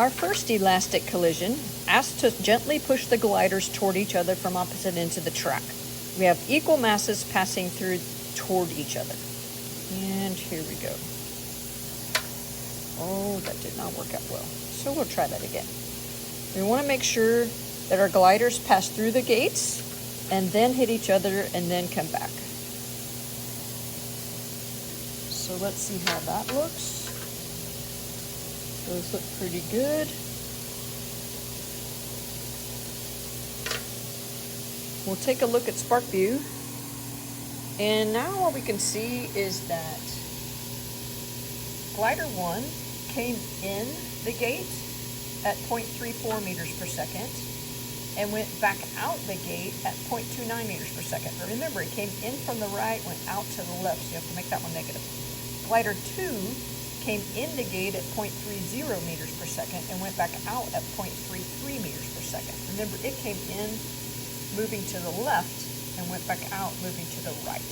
Our first elastic collision asks to gently push the gliders toward each other from opposite ends of the track. We have equal masses passing through toward each other. And here we go. Oh, that did not work out well. So we'll try that again. We want to make sure that our gliders pass through the gates and then hit each other and then come back. So let's see how that looks. Those look pretty good. We'll take a look at SparkView. And now what we can see is that glider 1 came in the gate at 0.34 meters per second and went back out the gate at 0.29 meters per second. But remember, it came in from the right, went out to the left, so you have to make that one negative. Glider 2 came in the gate at 0.30 meters per second and went back out at 0.33 meters per second. Remember, it came in moving to the left and went back out moving to the right.